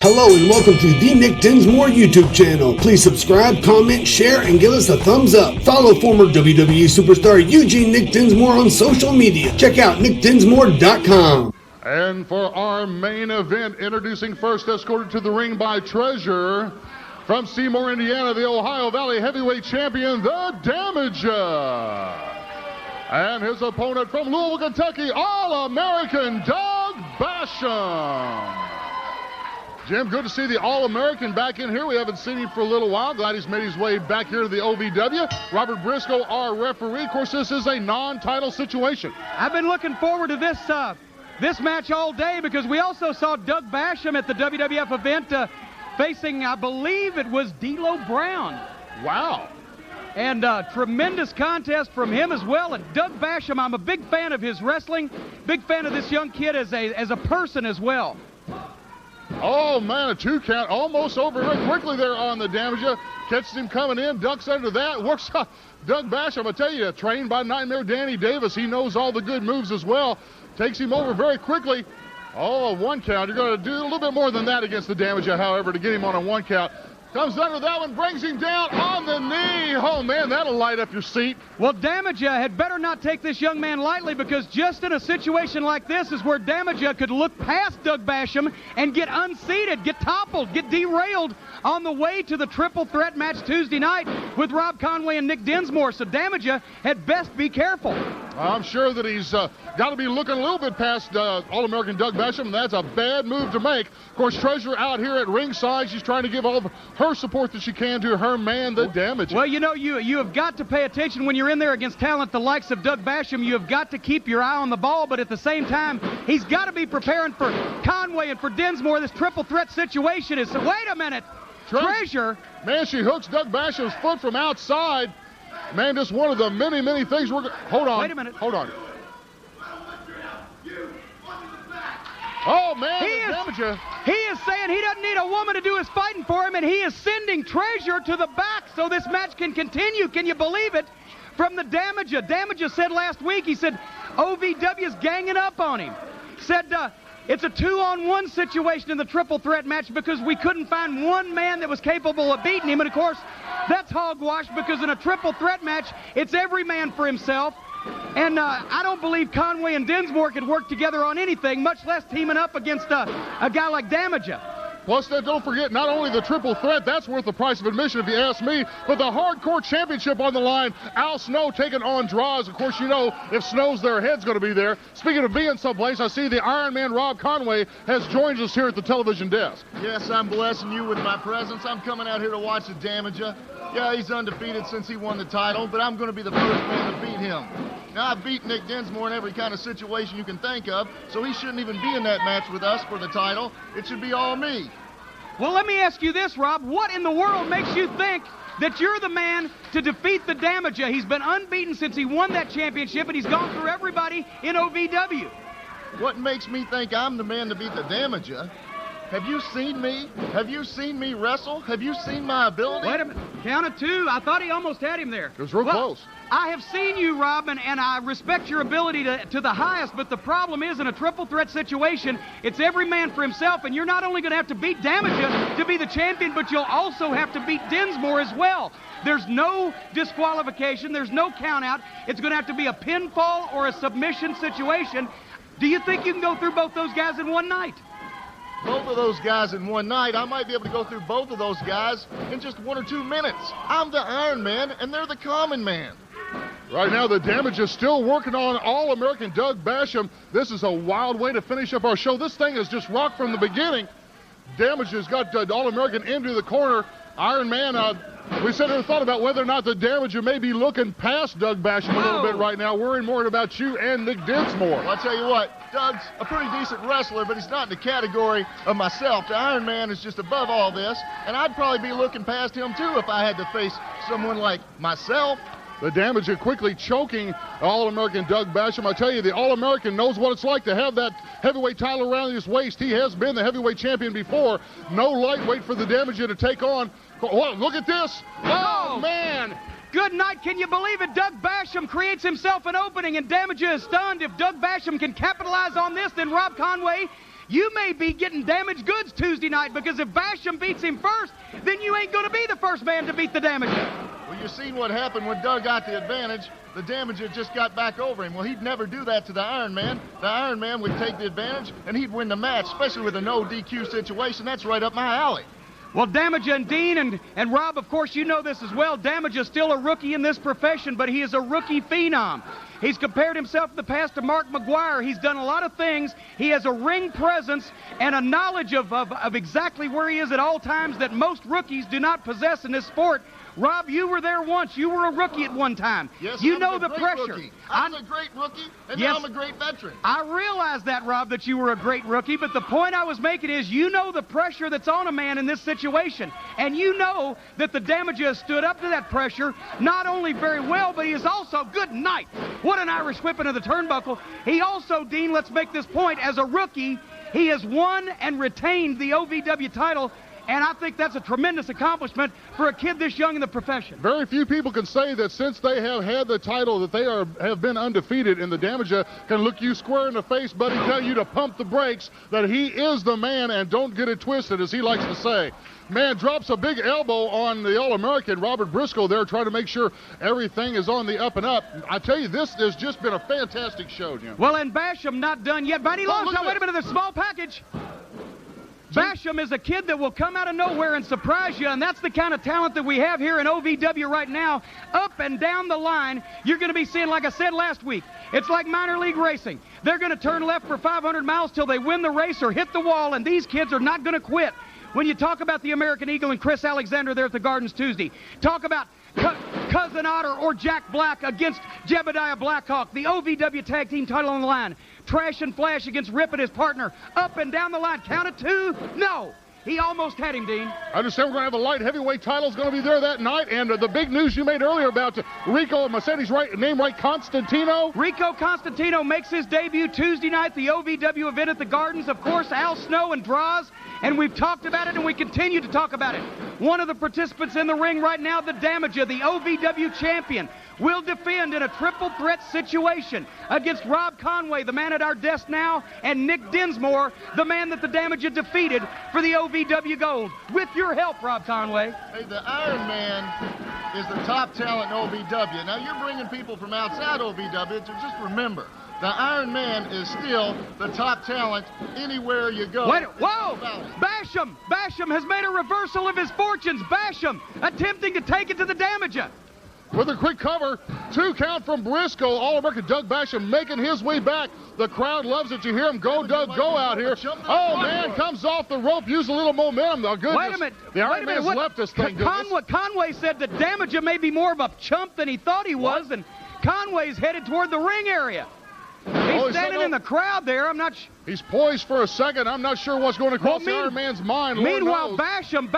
Hello and welcome to the Nick Dinsmore YouTube channel. Please subscribe, comment, share, and give us a thumbs up. Follow former WWE superstar Eugene Nick Dinsmore on social media. Check out nickdinsmore.com. And for our main event, introducing first, escorted to the ring by Treasure, from Seymour, Indiana, the Ohio Valley Heavyweight Champion, the Damaja. And his opponent from Louisville, Kentucky, All-American Doug Basham. Jim, good to see the All-American back in here. We haven't seen him for a little while. Glad he's made his way back here to the OVW. Robert Briscoe, our referee. Of course, this is a non-title situation. I've been looking forward to this match all day because we also saw Doug Basham at the WWF event facing, I believe it was D'Lo Brown. Wow. And tremendous contest from him as well. And Doug Basham, I'm a big fan of his wrestling, big fan of this young kid as a person as well. Oh, man, a 2 count almost over very quickly there on the Damaja. Catches him coming in, ducks under that, works out. Doug Basham, I tell you, trained by Nightmare Danny Davis. He knows all the good moves as well. Takes him over very quickly. Oh, a 1 count. You're going to do a little bit more than that against the Damaja, however, to get him on a 1 count. Comes under that one, brings him down on the knee. Oh, man, that'll light up your seat. Well, Damaja had better not take this young man lightly because just in a situation like this is where Damaja could look past Doug Basham and get unseated, get toppled, get derailed on the way to the triple threat match Tuesday night with Rob Conway and Nick Dinsmore. So Damaja had best be careful. I'm sure that he's got to be looking a little bit past All-American Doug Basham. That's a bad move to make. Of course, Treasure out here at ringside. She's trying to give all of her support that she can to her man, the Damaja. Well, you know, you have got to pay attention when you're in there against talent the likes of Doug Basham. You have got to keep your eye on the ball, but at the same time, he's got to be preparing for Conway and for Dinsmore. This triple threat situation is... Wait a minute. Treasure. Man, she hooks Doug Basham's foot from outside. Man, just one of the many, many things we're... Hold on. Wait a minute. Hold on. Oh, man, Damaja. He is saying he doesn't need a woman to do his fighting for him, and he is sending Treasure to the back so this match can continue. Can you believe it? From the Damaja. Damaja said last week, he said, OVW is ganging up on him. Said, it's a 2-on-1 situation in the triple threat match because we couldn't find one man that was capable of beating him. And, of course, that's hogwash because in a triple threat match, it's every man for himself. And I don't believe Conway and Dinsmore could work together on anything, much less teaming up against a guy like Damaja. Plus, don't forget, not only the triple threat, that's worth the price of admission if you ask me, but the hardcore championship on the line. Al Snow taking on Draws. Of course, you know, if Snow's there, Head's going to be there. Speaking of being someplace, I see the Iron Man Rob Conway has joined us here at the television desk. Yes, I'm blessing you with my presence. I'm coming out here to watch the Damaja. Yeah, he's undefeated since he won the title, but I'm going to be the first man to beat him. Now, I've beat Nick Dinsmore in every kind of situation you can think of, so he shouldn't even be in that match with us for the title. It should be all me. Well, let me ask you this, Rob. What in the world makes you think that you're the man to defeat the Damaja? He's been unbeaten since he won that championship, and he's gone through everybody in OVW. What makes me think I'm the man to beat the Damaja? Have you seen me? Have you seen me wrestle? Have you seen my ability? Wait a minute. Count of 2. I thought he almost had him there. It was real close. I have seen you, Robin, and I respect your ability to the highest, but the problem is in a triple threat situation, it's every man for himself, and you're not only going to have to beat Damaja to be the champion, but you'll also have to beat Dinsmore as well. There's no disqualification. There's no count out. It's going to have to be a pinfall or a submission situation. Do you think you can go through both those guys in one night? Both of those guys in one night, I might be able to go through both of those guys in just 1 or 2 minutes. I'm the Iron Man, and they're the common man. Right now, the Damaja is still working on All-American Doug Basham. This is a wild way to finish up our show. This thing has just rocked from the beginning. Damaja's got All-American into the corner. Iron Man, we said or thought about whether or not the Damaja may be looking past Doug Basham a little bit right now, worrying more about you and Nick Dinsmore. Well, I'll tell you what, Doug's a pretty decent wrestler, but he's not in the category of myself. The Iron Man is just above all this, and I'd probably be looking past him too if I had to face someone like myself. The Damaja quickly choking All-American Doug Basham. I tell you, the All-American knows what it's like to have that heavyweight title around his waist. He has been the heavyweight champion before. No lightweight for the Damaja to take on. Oh, look at this. Oh, man. Good night. Can you believe it? Doug Basham creates himself an opening, and Damaja is stunned. If Doug Basham can capitalize on this, then Rob Conway you may be getting damaged goods Tuesday night, because if Basham beats him first, then you ain't going to be the first man to beat the Damaja. Well, you seen what happened when Doug got the advantage. The Damaja just got back over him. Well, he'd never do that to the Iron Man. The Iron Man would take the advantage, and he'd win the match, especially with a no DQ situation. That's right up my alley. Well, Damaja and Dean and Rob, of course, you know this as well. Damaja's still a rookie in this profession, but he is a rookie phenom. He's compared himself in the past to Mark McGuire. He's done a lot of things. He has a ring presence and a knowledge of exactly where he is at all times that most rookies do not possess in this sport. Rob, you were there once. You were a rookie at one time. Yes, you know the pressure. I was a great rookie, and now I'm a great veteran. I realize that, Rob, that you were a great rookie, but the point I was making is you know the pressure that's on a man in this situation, and you know that the Damaja has stood up to that pressure, not only very well, but he is also, good night, what an Irish whip into the turnbuckle. He also, Dean, let's make this point, as a rookie, he has won and retained the OVW title. And I think that's a tremendous accomplishment for a kid this young in the profession. Very few people can say that since they have had the title that they have been undefeated, and the Damaja can look you square in the face, buddy, tell you to pump the brakes, that he is the man, and don't get it twisted, as he likes to say. Man drops a big elbow on the All-American Robert Briscoe there, trying to make sure everything is on the up and up. I tell you, this has just been a fantastic show, Jim. Well, and Basham not done yet. But he lost. Now, wait a minute, there's a small package. Basham is a kid that will come out of nowhere and surprise you, and that's the kind of talent that we have here in OVW right now. Up and down the line, you're going to be seeing, like I said last week, it's like minor league racing. They're going to turn left for 500 miles till they win the race or hit the wall, and these kids are not going to quit. When you talk about the American Eagle and Chris Alexander there at the Gardens Tuesday, talk about Cousin Otter or Jack Black against Jebediah Blackhawk, the OVW Tag Team title on the line. Trash and Flash against Rip and his partner. Up and down the line. Count of two. No. He almost had him, Dean. I understand we're going to have a light heavyweight title is going to be there that night. And the big news you made earlier about Rico Mercedes, name right, Constantino. Rico Constantino makes his debut Tuesday night, the OVW event at the Gardens. Of course, Al Snow and Draws. And we've talked about it, and we continue to talk about it. One of the participants in the ring right now, the Damaja, the OVW champion, will defend in a triple threat situation against Rob Conway, the man at our desk now, and Nick Dinsmore, the man that the Damaja defeated for the OVW gold. With your help, Rob Conway. Hey, the Iron Man is the top talent in OVW. Now, you're bringing people from outside OVW, so just remember, the Iron Man is still the top talent anywhere you go. Wait, whoa! Basham has made a reversal of his fortunes. Basham attempting to take it to the Damaja. With a quick cover, 2 count from Briscoe. All-American Doug Basham making his way back. The crowd loves it. You hear him go, Doug, go out here. Oh, man, comes off the rope, use a little momentum. Oh, goodness. Wait a minute. The Iron Man's left this thing. Conway said that Damaja may be more of a chump than he thought he was, and Conway's headed toward the ring area. He's standing in the crowd there. I'm not sure. He's poised for a second. I'm not sure what's going to cross the Iron Man's mind. Meanwhile, Basham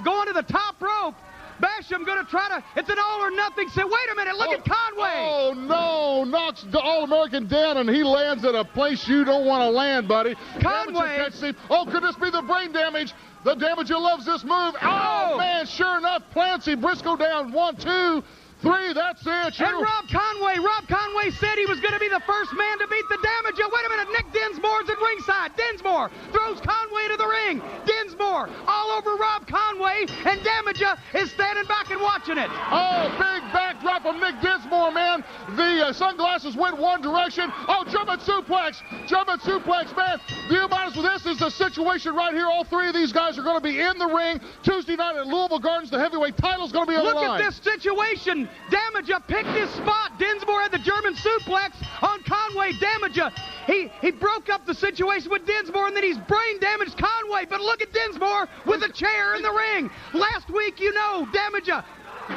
going to the top rope. Basham going to try to, it's an all or nothing. Say, wait a minute, look at Conway. Oh, no, knocks the All-American down, and he lands at a place you don't want to land, buddy. Conway. Oh, could this be the brain damage? The Damaja loves this move. Oh, man, sure enough, Clancy Briscoe down. 1, 2, 3, that's it. And Rob Conway said he was going to be the first man to beat the Damaja. Wait a minute, Nick Dinsmore's at ringside. Dinsmore throws Conway to the ring. Dinsmore all over Rob Conway, and Damaja is standing back and watching it. Oh, big backdrop from Nick Dinsmore, man. The sunglasses went one direction. Oh, German suplex, man. You minus this is the situation right here. All 3 of these guys are going to be in the ring Tuesday night at Louisville Gardens. The heavyweight title's going to be on the line. Look at this situation. Damaja picked his spot. Dinsmore had the German suplex on Conway. Damaja, he broke up the situation with Dinsmore, and then he's brain damaged Conway. But look at Dinsmore with a chair in the ring. Last week, you know, Damaja.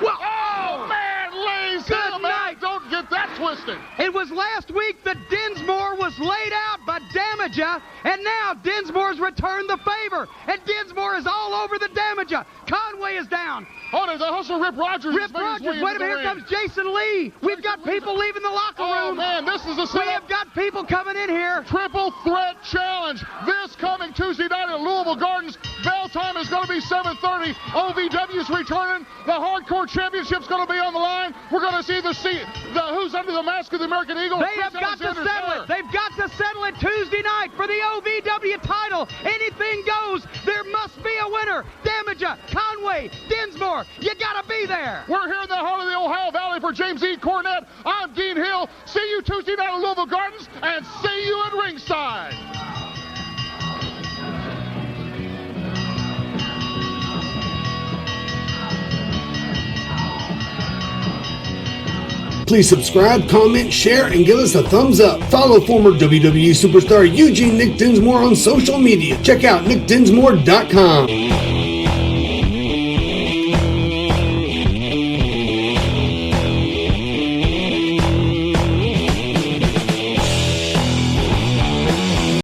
Well, oh, man, lays good night. Don't get that twisted. It was last week that Dinsmore was laid out by Damaja, and now Dinsmore's returned the favor, and Dinsmore is all over the Damaja. Conway is down. Oh, there's also Rip Rogers. Wait a minute, here comes Jason Lee. We've got people leaving the locker room. Oh, man, this is a setup. We have got people coming in here. Triple threat challenge. This coming Tuesday night at Louisville Gardens. Bell time is going to be 7:30. OVW's returning. The Hardcore Championship's going to be on the line. We're going to see the who's under the mask of the American Eagle? They have got to settle it. They've got to settle it Tuesday night for the OVW title. Anything goes. There must be a winner. Damaja, Conway, Dinsmore, you got to be there. We're here in the heart of the Ohio Valley for James E. Cornette. I'm Dean Hill. See you Tuesday night at Louisville Gardens, and see you at ringside. Please subscribe, comment, share, and give us a thumbs up. Follow former WWE superstar Eugene Nick Dinsmore on social media. Check out nickdinsmore.com.